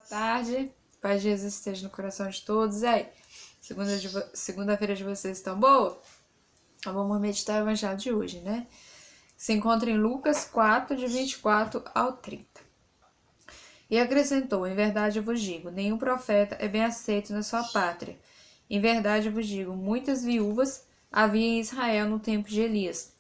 Tarde, Paz de Jesus esteja no coração de todos. E aí, segunda-feira de vocês estão boa? Então vamos meditar o evangelho de hoje, né? Se encontra em Lucas 4, de 24 ao 30. E acrescentou: em verdade eu vos digo, nenhum profeta é bem aceito na sua pátria. Em verdade eu vos digo, muitas viúvas havia em Israel no tempo de Elias,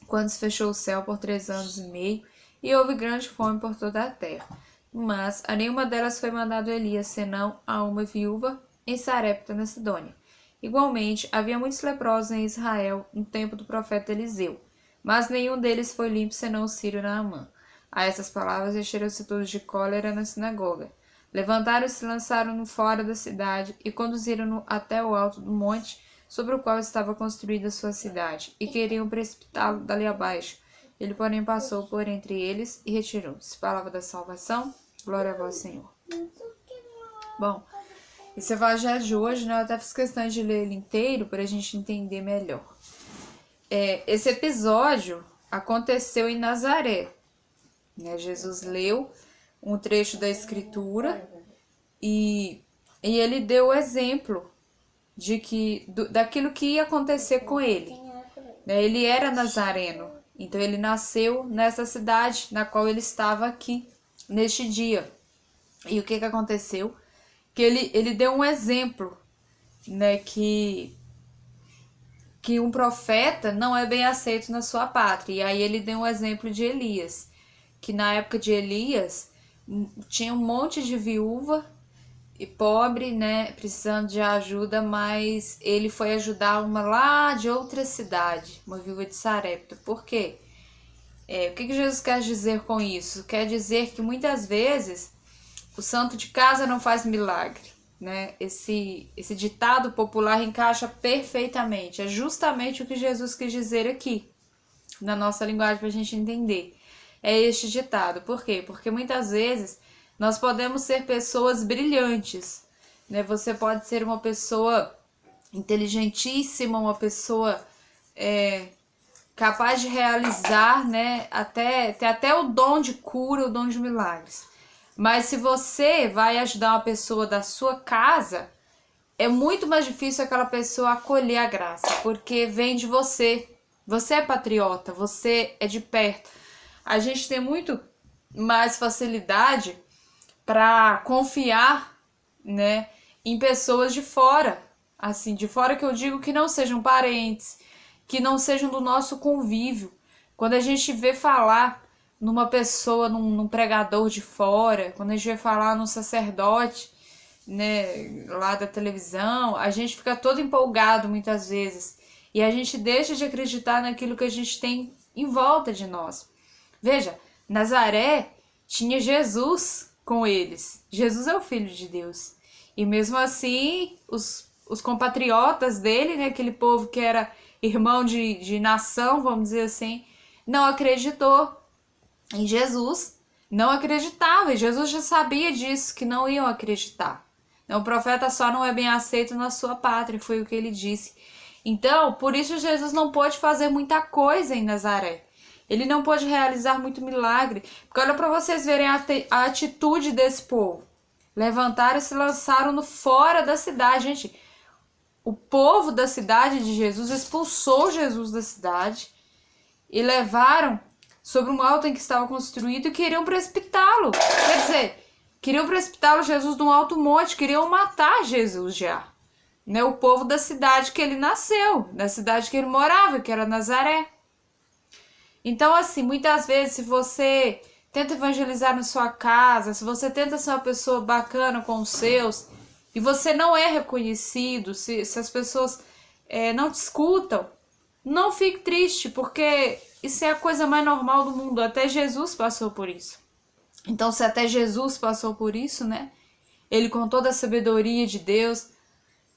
quando se fechou o céu por 3 anos e meio, e houve grande fome por toda a terra. Mas a nenhuma delas foi mandado Elias, senão a uma viúva em Sarepta, na Sidônia. Igualmente, havia muitos leprosos em Israel no tempo do profeta Eliseu, mas nenhum deles foi limpo, senão o sírio Naamã. A essas palavras encheram-se todos de cólera na sinagoga. Levantaram-se e lançaram-no fora da cidade e conduziram-no até o alto do monte sobre o qual estava construída sua cidade, e queriam precipitá-lo dali abaixo. Ele, porém, passou por entre eles e retirou-se. Palavra da salvação. Glória a vós, Senhor. Bom, esse evangelho de hoje, né, eu até fiz questão de ler ele inteiro para a gente entender melhor. Esse episódio aconteceu em Nazaré. Né? Jesus leu um trecho da Escritura e ele deu o exemplo daquilo que ia acontecer com ele. Ele era nazareno, então ele nasceu nessa cidade na qual ele estava aqui, neste dia. E o que aconteceu? Que ele deu um exemplo, né, que um profeta não é bem aceito na sua pátria. E aí ele deu um exemplo de Elias, que na época de Elias tinha um monte de viúva e pobre, né, precisando de ajuda, mas ele foi ajudar uma lá de outra cidade, uma viúva de Sarepta. Por quê? O que Jesus quer dizer com isso? Quer dizer que muitas vezes o santo de casa não faz milagre, né? Esse ditado popular encaixa perfeitamente. É justamente o que Jesus quis dizer aqui, na nossa linguagem, para a gente entender. É este ditado. Por quê? Porque muitas vezes nós podemos ser pessoas brilhantes, né? Você pode ser uma pessoa inteligentíssima, uma pessoa capaz de realizar, né? Ter até o dom de cura, o dom de milagres. Mas se você vai ajudar uma pessoa da sua casa, é muito mais difícil aquela pessoa acolher a graça, porque vem de você. Você é patriota, você é de perto. A gente tem muito mais facilidade para confiar, né, em pessoas de fora. Assim, de fora que eu digo que não sejam parentes, que não sejam do nosso convívio. Quando a gente vê falar numa pessoa, num pregador de fora, quando a gente vê falar num sacerdote, né, lá da televisão, a gente fica todo empolgado muitas vezes. E a gente deixa de acreditar naquilo que a gente tem em volta de nós. Veja, Nazaré tinha Jesus com eles. Jesus é o Filho de Deus. E mesmo assim, os compatriotas dele, né, aquele povo que era irmão de nação, vamos dizer assim, não acreditou em Jesus, não acreditava. E Jesus já sabia disso, que não iam acreditar. O profeta só não é bem aceito na sua pátria, foi o que ele disse. Então, por isso Jesus não pôde fazer muita coisa em Nazaré. Ele não pôde realizar muito milagre. Porque olha para vocês verem a atitude desse povo. Levantaram e se lançaram no fora da cidade. Gente, o povo da cidade de Jesus expulsou Jesus da cidade e levaram sobre um alto em que estava construído e queriam precipitá-lo. Quer dizer, queriam precipitá-lo, Jesus, de um alto monte, queriam matar Jesus já. Né? O povo da cidade que ele nasceu, da cidade que ele morava, que era Nazaré. Então, assim, muitas vezes, se você tenta evangelizar na sua casa, se você tenta ser uma pessoa bacana com os seus, e você não é reconhecido, se as pessoas não te escutam, não fique triste, porque isso é a coisa mais normal do mundo. Até Jesus passou por isso. Então, se até Jesus passou por isso, né? Ele, com toda a sabedoria de Deus,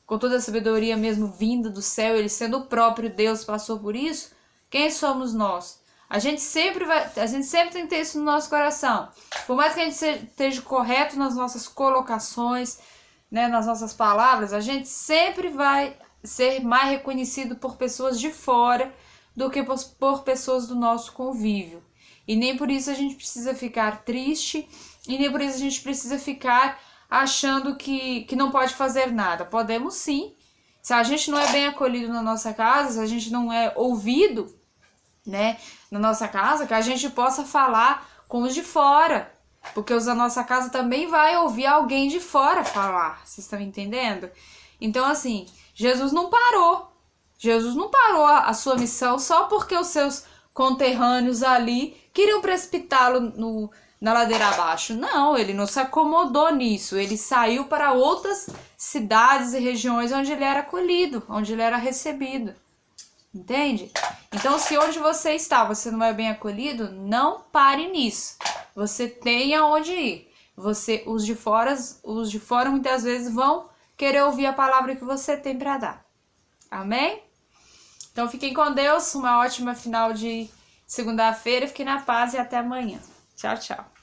com toda a sabedoria mesmo vinda do céu, ele sendo o próprio Deus, passou por isso, quem somos nós? A gente sempre tem que ter isso no nosso coração. Por mais que a gente esteja correto nas nossas colocações, né, nas nossas palavras, a gente sempre vai ser mais reconhecido por pessoas de fora do que por pessoas do nosso convívio. E nem por isso a gente precisa ficar triste E nem por isso a gente precisa ficar achando que não pode fazer nada. Podemos sim. Se a gente não é bem acolhido na nossa casa, se a gente não é ouvido, né, na nossa casa, que a gente possa falar com os de fora. Porque os da nossa casa também vai ouvir alguém de fora falar. Vocês estão entendendo? Então, assim, Jesus não parou. Jesus não parou a sua missão só porque os seus conterrâneos ali queriam precipitá-lo na ladeira abaixo. Não, ele não se acomodou nisso. Ele saiu para outras cidades e regiões onde ele era acolhido, onde ele era recebido. Entende? Então, se onde você está você não é bem acolhido, não pare nisso. Você tem aonde ir. Os de fora muitas vezes vão querer ouvir a palavra que você tem para dar. Amém? Então, fiquem com Deus. Uma ótima final de segunda-feira. Fiquem na paz e até amanhã. Tchau, tchau.